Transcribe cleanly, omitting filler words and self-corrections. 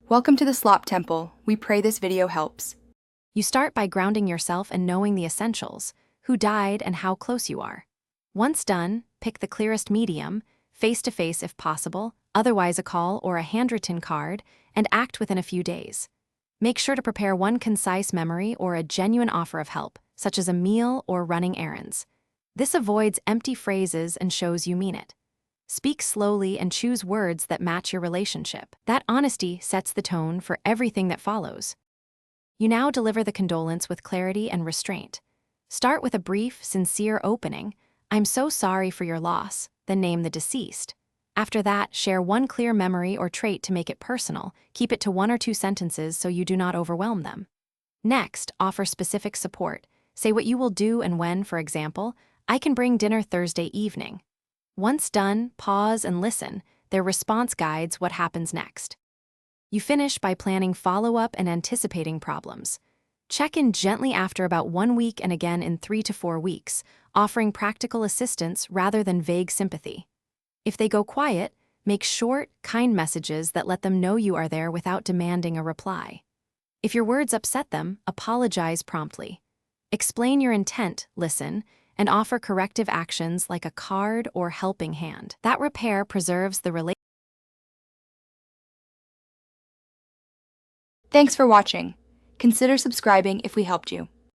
Welcome to the Slop Temple. We pray this video helps. You start by grounding yourself and knowing the essentials: who died and how close you are. Once done, pick the clearest medium, face-to-face if possible, otherwise a call or a handwritten card, and act within a few days. Make sure to prepare one concise memory or a genuine offer of help, such as a meal or running errands. This avoids empty phrases and shows you mean it. Speak slowly and choose words that match your relationship. That honesty sets the tone for everything that follows. You now deliver the condolence with clarity and restraint. Start with a brief, sincere opening. "I'm so sorry for your loss," then name the deceased. After that, share one clear memory or trait to make it personal. Keep it to 1 or 2 sentences so you do not overwhelm them. Next, offer specific support. Say what you will do and when, for example, "I can bring dinner Thursday evening." Once done, pause and listen. Their response guides what happens next. You finish by planning follow-up and anticipating problems. Check in gently after about 1 week and again in 3 to 4 weeks, offering practical assistance rather than vague sympathy. If they go quiet, make short, kind messages that let them know you are there without demanding a reply. If your words upset them, apologize promptly. Explain your intent, listen, and offer corrective actions like a card or helping hand. That repair preserves the relationship. Thanks for watching. Consider subscribing if we helped you.